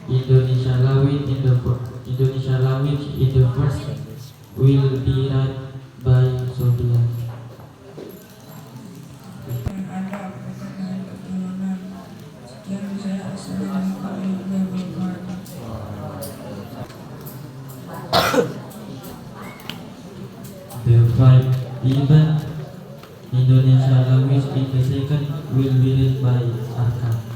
Indonesia language in the first will be read by Sophia. Ada perkataan keturunan. Sekian saya. Assalamualaikum warahmatullahi wabarakatuh. The five even Indonesia language in the second will be read by Arkan.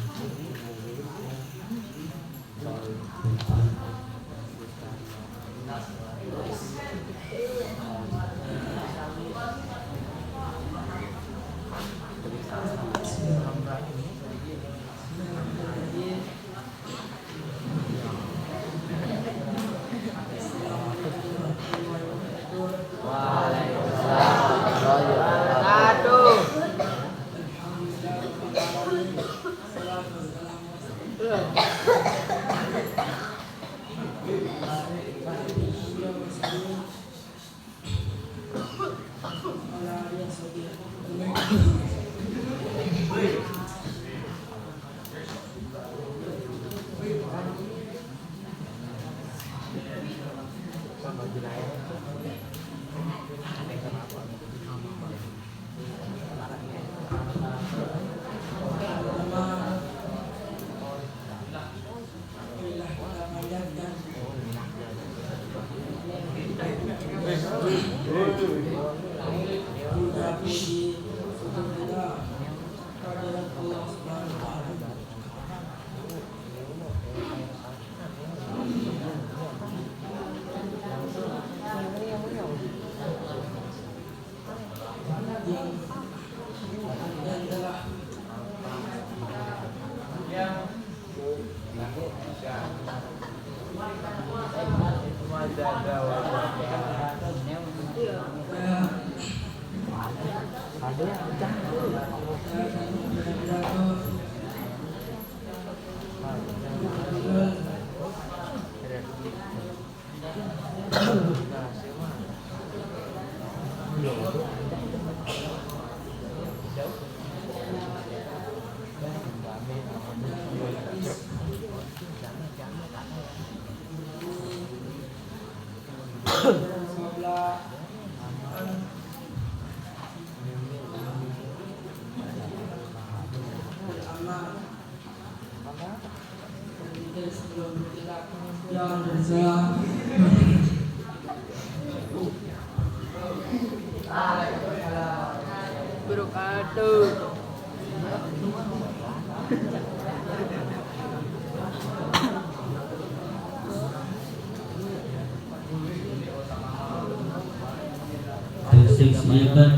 The sixth even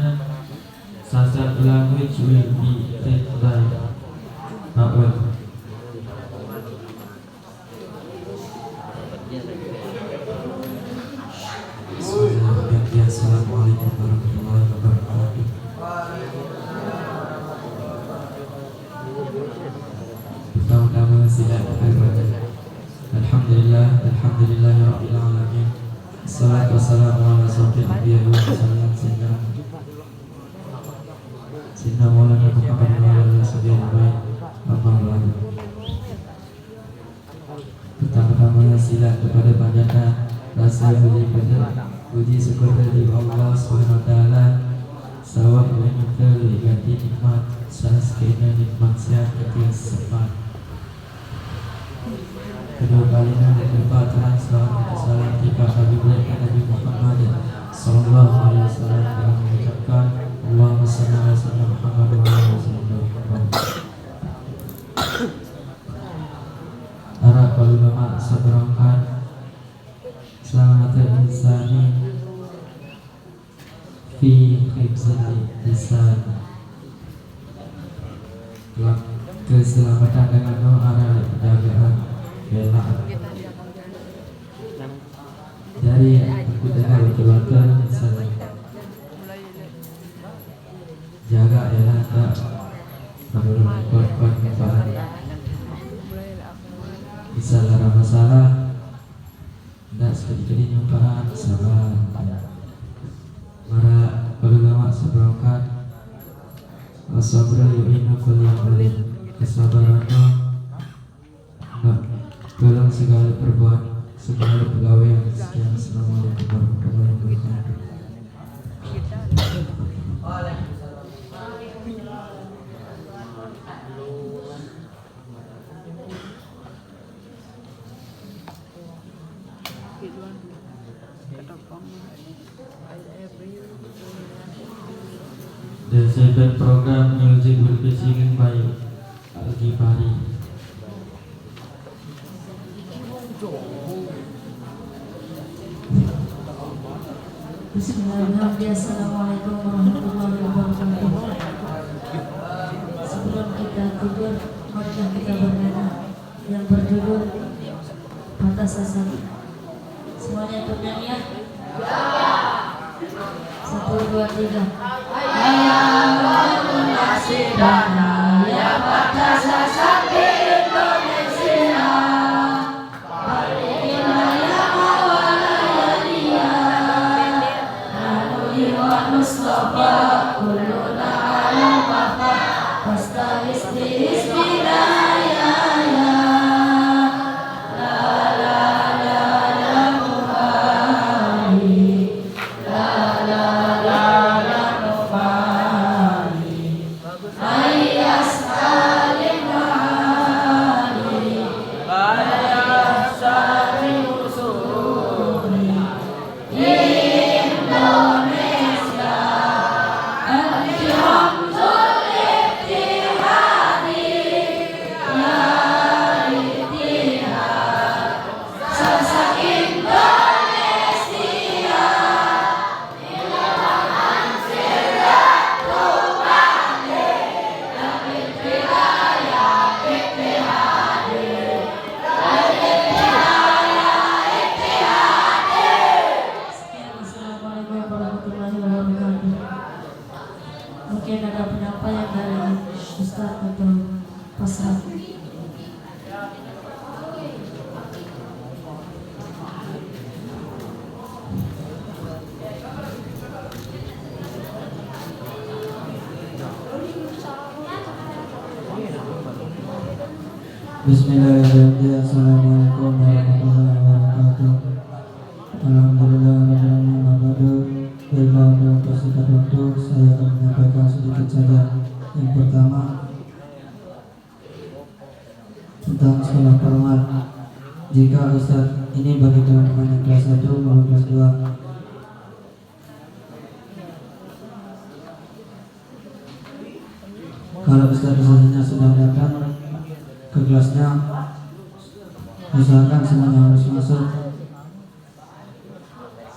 Sasak language will be read by Awal. Assalamualaikum warahmatullahi wabarakatuh. Pertama-tama silakan. Alhamdulillah, alhamdulillahirabbil alamin. Assalatu wassalamu ala asyrofil anbiya'i wal mursalin sayyidina Maulana Muhammad wa ala alihi wasallam. Amma ba'du. Pertama-tama sila kepada panjatah rasa puji syukur dari Allah Subhanahu wa taala. Sawab meminta ganti nikmat sekalian nikmat sehat ketika sempat. Kedua kalinya berlipat terang selawat dan salam tiba Habib Nabi Muhammad sallallahu alaihi wasallam dengan mengucapkan Allahumma shalli ala sayyidina Muhammad wa ala ali sayyidina Muhammad. Para ulama seberangkat selamat insani fi hifzil lisan. Keselamatan dengan doa dan penjagaan bela dari aku dengar keluarga misalnya jaga elah tak perlu korban kefaan bisa lara masalah tidak sekali-kali nyumpaan sabar. Para ulama seberangkat asabra yu'inu kulli amalin kesabaran tolong segala perbuatan, segala pegawaian. Sekian, assalamualaikum warahmatullahi wabarakatuh. The second program music will be singing by Al-Ghifari. Bismillahirrahmanirrahim. Assalamualaikum warahmatullahi wabarakatuh. Sebelum kita tidur, marilah kita bernyanyi yang berjudul Batas Asal. Semuanya ikut nyanyi ya? 1, 2, 3. Ayatul nasibana ya batas asal di Indonesia. Balikina ya mawala ya dia. Nahudi wa Mustafa kuluna ala wafa. Pastahis di ismidaya ya. Mungkin ada penyampaian dari Ustaz atau Pasrah. Bismillahirrahmanirrahim. Assalamualaikum warahmatullahi wabarakatuh. Alhamdulillah. Bila untuk persingkat waktu, saya akan menyampaikan sedikit saja. Yang pertama, tentang sekolah formal. Jika Ustaz ini bagi teman-teman yang kelas 1 maupun kelas 2, kalau Ustaz-Ustaznya sudah datang ke kelasnya, usahakan semuanya harus masuk.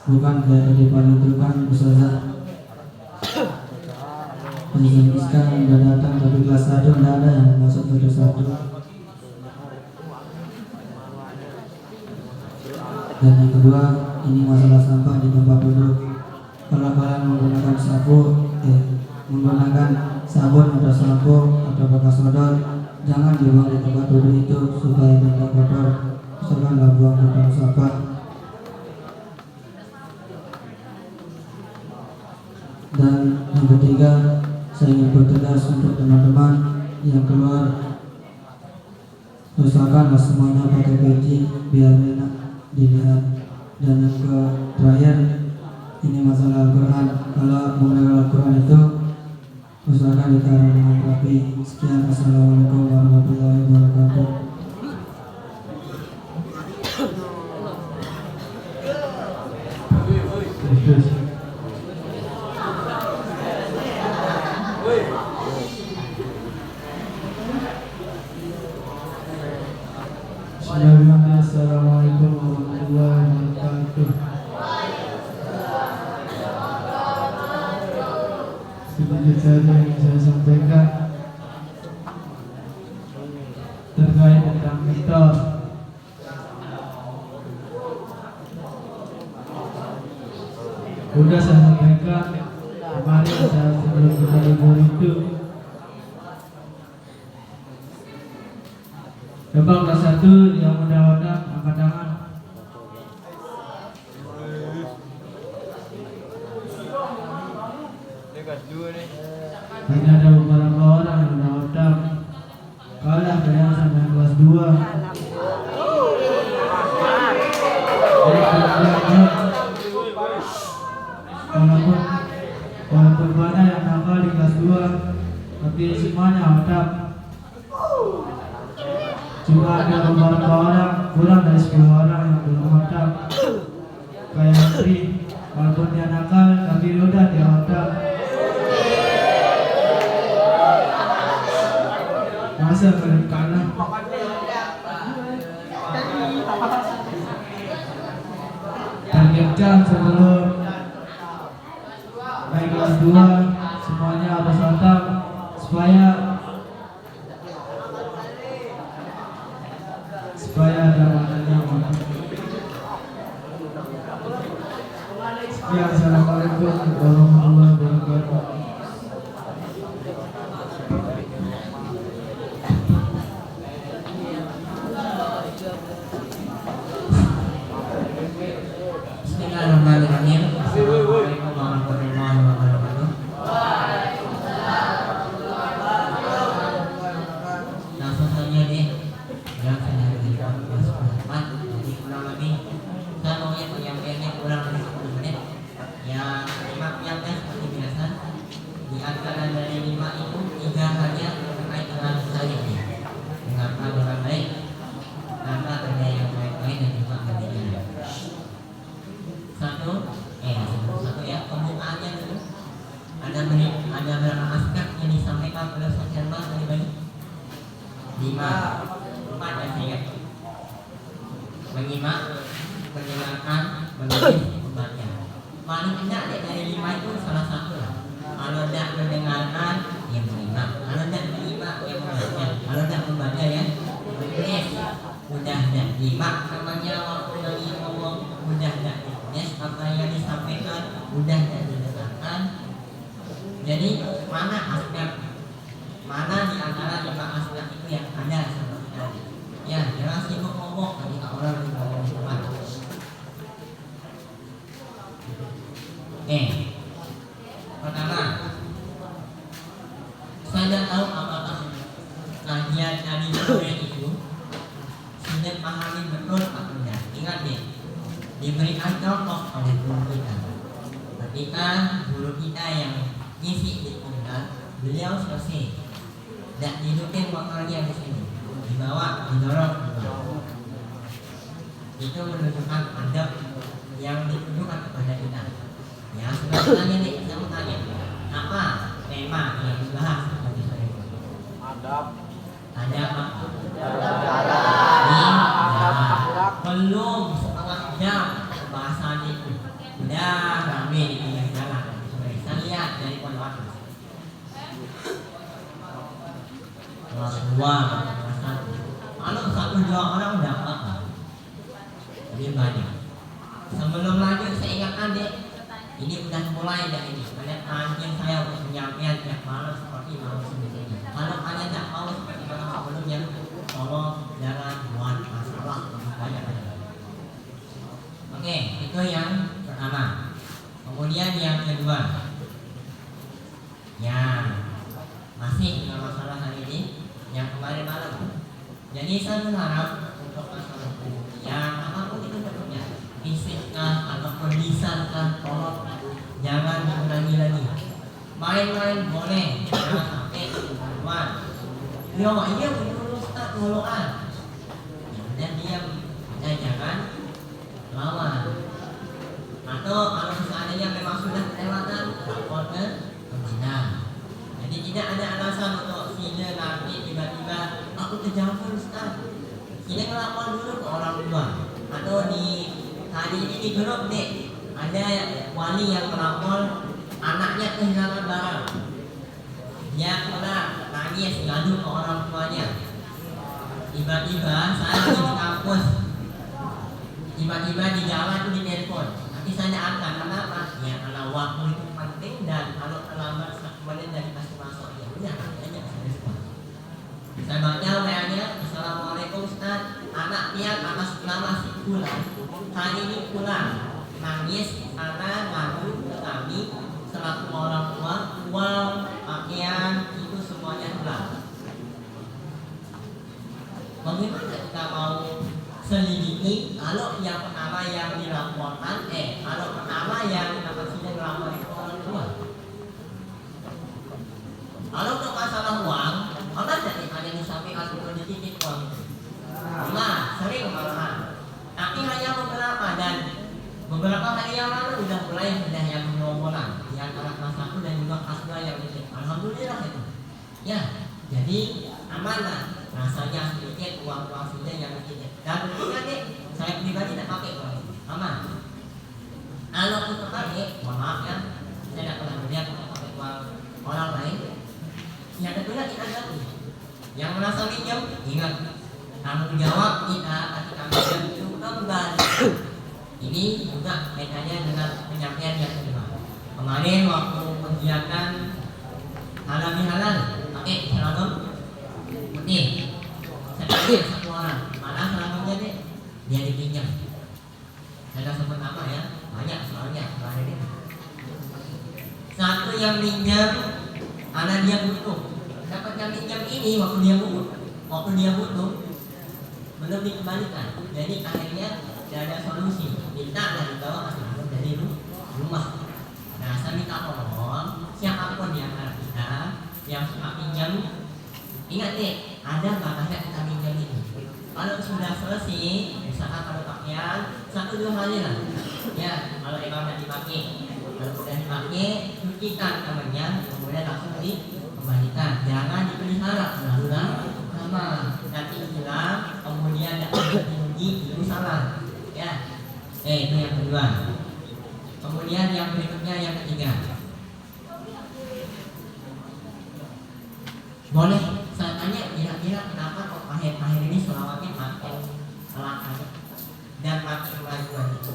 Bukan kayak tadi paling itu kan Ustazah Ustazah udah datang tapi kelas 1 udah ada yang masuk ke kelas 1. Dan yang kedua, ini masalah sampah di tempat duduk. Kalau kalian menggunakan menggunakan sabun atau sampo atau bekas odol, jangan dibuang di tempat duduk itu supaya tidak kotor. Misalkan buang ke tempat sampah. Dan yang ketiga, saya ingin bertegas untuk teman-teman yang keluar, usahakanlah semuanya pakai peci biar enak dilihat. Dan yang terakhir, ini masalah Al-Quran. Kalau mengenai Al-Quran itu usahakan ditaruh dengan rapi. Sekian, assalamualaikum warahmatullahi wabarakatuh. Assalamualaikum warahmatullahi wabarakatuh. Sedikit saja yang saya sampaikan terkait tentang mitos. Sudah saya sampaikan kemarin saat sebelum kita libur itu. Coba kelas 1 yang mudah-mudahan angkat tangan. Hanya ada beberapa orang yang mudah-mudahan kalah dengan sama kelas 2. ada beberapa orang kurang dari 10 orang yang belum hotak. Kayak Tri, walaupun dia nakal tapi udah dia hotak. Masa kalian kalah? Targetkan sebelum naik kelas 2 semuanya harus hotak supaya ada maknanya. Sekian, assalamualaikum warahmatullahi wabarakatuh. Bismillahirrahmanirrahim. Assalamualaikum warahmatullahi wabarakatuh. Langsung saja deh. Yang saya berikan kelas 4. Jadi kurang lebih saya maunya penyampaiannya kurang lebih 10 menit. Yang 5 yang seperti biasa. Di antara dari 5 itu 3 hanya terkait dengan saya. Mengapa dengan baik? Karena ada yang baik-baik dan juga berbeda. Satu ya, pembukaannya dulu. Ada berapa aspek yang disampaikan oleh Ustaz Herman tadi pagi? 5. 4 ya saya. Menyimak, mendengarkan, menulis, membaca. Paling tidak dari 5 itu salah satu lah. Kalau tidak mendengarkan, ya menyimak. Kalau tidak menyimak, ya membaca. Kalau tidak membaca ya menulis. Mudah tidak nyimak namanya waktu lagi ngomong, mudah tidak ditulis apa yang disampaikan, mudah tidak didengarkan. Jadi mana aspek, mana di antara 5 aspek itu yang ada seperti tadi? Ya, jangan sibuk ngomong ketika orang di ngomong depan. Pertama, saya tidak tahu apakah kajian tadi sore itu sudah pahami betul atau tidak. Ingat deh, diberikan contoh oleh guru kita. Ketika guru kita yang ngisi di undang, beliau selesai dan hidupin motornya di sini, dibawa, didorong. Itu menunjukkan adab yang ditujukan kepada kita. Ya, sebenarnya nih, saya mau tanya, apa tema yang dibahas tadi sore? Adab apa? Belum setengah jam pembahasan itu udah rame di pinggir jalan. Saya lihat dari pondok kelas 2, kelas 1. Kalau 1-2 orang udah apa? Lebih banyak. Sebelum lanjut saya ingatkan deh, ini udah mulai dari ini. Kalian anjing saya untuk menyampaikan tiap malam seperti malam sebelumnya. Kalau kalian tidak mau seperti malam sebelumnya, tolong jangan buat masalah banyak. Oke, itu yang pertama. Kemudian yang kedua, ya masih dengan masalah hari ini yang kemarin malam. Jadi saya berharap untuk masalah yang apapun itu bentuknya, fisikah ataupun lisankah, tolong jangan diulangi lagi. Main-main boleh, jangan sampai keluar. Yo, iya menurut Ustaz ngolokan. Dan diam, dan jangan lawan. Atau kalau seandainya memang sudah kelewatan, lapor ke pembina. Jadi tidak ada alasan untuk sila nanti tiba-tiba aku kejauhan Ustaz. Sila ngelapor dulu ke orang tua. Atau di hari ini di grup nih ada wali yang melapor anaknya kehilangan barang. Dia pernah nangis ngadu ke orang tuanya. Tiba-tiba saya lagi di kampus, tiba-tiba di jalan itu di telepon. Nanti saya angkat, kenapa? Ya karena waktu itu penting dan kalau terlambat 1 menit dari masuk ya udah aja saya respon. Saya baca WA-nya, Assalamualaikum Ustaz, anak pian atas nama si pulang. Hari ini pulang, nangis karena ngadu ke kami selaku orang tua, uang, pakaian itu semuanya hilang. Bagaimana kita mau selidiki kalau yang pertama yang dilaporkan, kalau pertama yang dapat sudah melapor itu orang tua. Kalau untuk masalah uang, Allah jadi ada yang disampaikan untuk dititip uang itu. Beberapa hari yang lalu sudah mulai yang gerombolan di antara kelas 1 dan juga kelas 2 yang ini. Alhamdulillah itu. Ya, jadi aman lah. Rasanya sedikit, uang-uang sudah yang sedikit. Dan tentunya nih, saya pribadi tidak pakai uang, aman. Kalau untuk pakai, mohon maaf ya, saya tidak pernah melihat pakai uang orang lain. Ya tentunya kita ganti. Yang merasa minjem, ingat, tanggung jawab kita ketika minjem itu kembali. Ini juga kaitannya dengan penyampaian yang kedua. Kemarin waktu kegiatan halal bihalal pakai seragam putih, saya satu orang, mana seragamnya deh, dia dipinjam. Saya sebut nama ya, banyak soalnya kemarin ini. Satu yang minjam, karena dia butuh, dapat yang minjam ini waktu dia butuh, belum dikembalikan. Jadi akhirnya tidak ada solusi, minta dan dibawa ke dari rumah. Nah, saya minta tolong siapapun di antara kita yang suka pinjam, ingat nih, ada batasnya kita pinjam ini. Kalau sudah selesai, misalkan kalau pakaian 1-2 hari lah, ya kalau emang dipakai, kalau sudah dipakai, cucikan temannya, kemudian langsung dikembalikan. Jangan dipelihara terlalu lama, nanti hilang, kemudian tidak dirugi, itu salah. Ya, itu yang kedua. Kemudian yang berikutnya yang ketiga. Boleh saya tanya kira-kira kenapa kok akhir-akhir ini selawatnya makin langka dan makin kemajuan itu?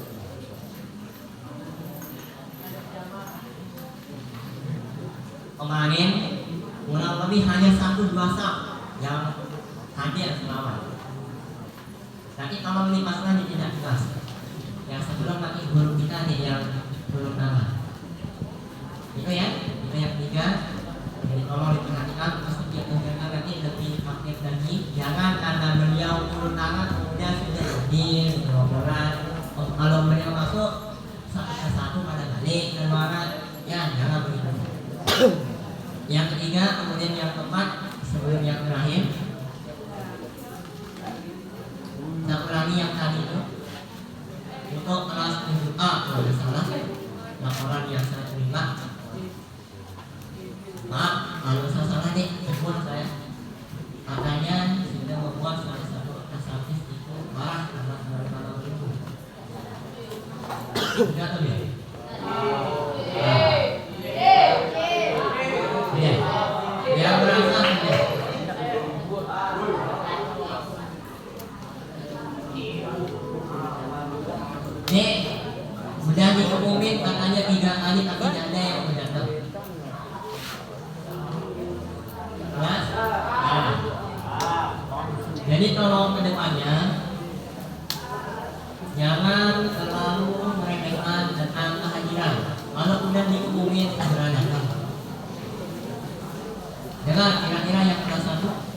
Kemarin kurang lebih hanya 1-2 sab yang hadir selawat. Tapi kalau ini masalahnya tidak jelas. Yang sebelum nanti guru kita nih yang belum nama. Itu ya, itu yang ketiga. Jadi tolong diperhatikan setiap kegiatan nanti lebih aktif lagi. Jangan karena beliau turun tangan kemudian sudah hadir gerombolan. Kalau beliau masuk satu pada balik keluaran, ya jangan begitu. Yang ketiga, kemudian yang keempat sebelum yang terakhir. Saya ulangi yang tadi itu. Untuk kelas 7A kalau tidak salah, laporan yang saya terima. Maaf kalau saya salah nih, sebut saya. Katanya sudah membuat salah satu asapis itu marah karena malam itu. Sudah tuh ya? Ya. Yang merasa sudah. Nih, sudah diumumin katanya 3 kali tapi tidak ada yang datang. Ya? Nah. Jadi tolong ke depannya jangan terlalu meremehkan tentang kehadiran. Kalau sudah diumumin segera datang. Dengar kira-kira yang kelas 1.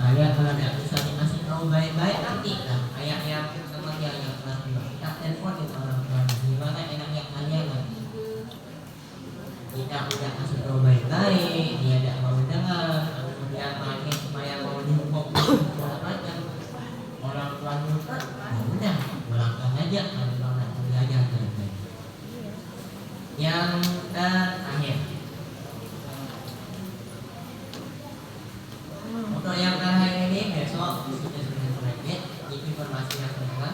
Saya kalau tidak bisa dikasih tahu baik-baik nanti lah kayak yang sama yang kelas 2 kita telepon itu orang tua gimana enaknya kalian nanti kita udah kasih tahu baik-baik dia tidak mau dengar kemudian makin supaya mau dihukum segala macam orang tua lupa ya udah ulangkan aja kalau nak belajar baik-baik. Yang terakhir untuk yang terakhir ini besok sudah selesai informasi yang kedua.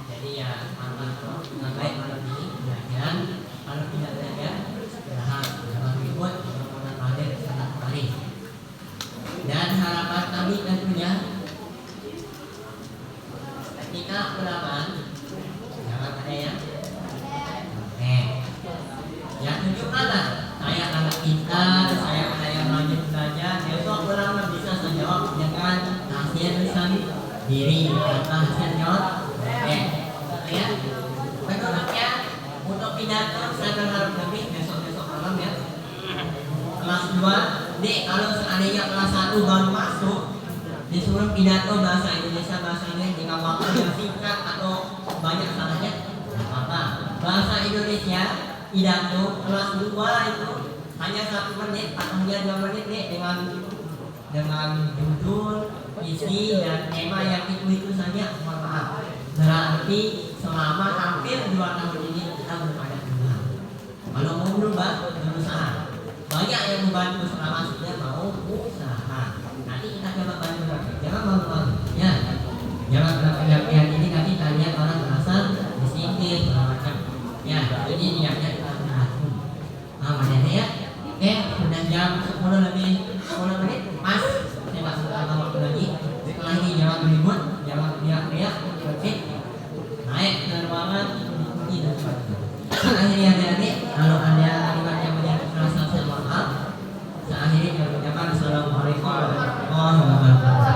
Jadi ya aman dengan baik malam ini belajar. Kalau tidak belajar istirahat jangan ribut jangan hadir sangat kali. Dan harapan kami tentunya ketika ulangan jangan ada yang yang tunjukkanlah saya anak pintar, saya ada yang rajin belajar. Besok orang bisa menjawab dengan hasil sendiri tanpa hasil nyot. Ya. Menurutnya untuk pidato saya berharap lebih besok malam ya. Kelas 2, dek kalau seandainya kelas 1 baru masuk disuruh pidato bahasa Indonesia dengan waktu yang singkat atau banyak salahnya, tidak apa-apa. Bahasa Indonesia pidato kelas 2 itu hanya 1 menit atau hanya 2 menit nih dengan dengan judul, isi, dan tema yang itu saja. Mohon maaf. Berarti selama hampir 2 tahun ini kita belum ada Tuhan. Kalau mau berubah, berusaha. Banyak yang membantu selama sudah mau usaha. Nanti kita coba bantu lagi. Jangan malu-malu. Ya, jangan berlebihan ini nanti kalian orang merasa disindir segala macam. Ya, jadi niatnya kita berhati. Makanya ya. Oke, sudah jam 10 lebih 10 menit. Mas, saya masuk ke waktu lagi. Setelah ini jangan ribut, jangan teriak-teriak, oke? Naik ke ruangan, ikuti dan sebagainya. Akhirnya adik-adik, kalau ada kalimat yang menyangkut perasaan saya mohon maaf. Saya akhiri dengan mengucapkan Assalamualaikum warahmatullahi wabarakatuh.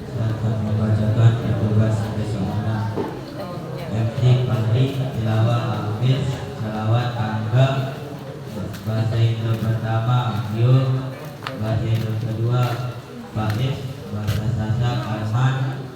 Saya akan membacakan tugas besoknya. MT Fahri, tilawah Hafiz, salawat Angga, bahasa Indo pertama Agio, bahasa Indo kedua Faiz, bahasa Sasak Arman,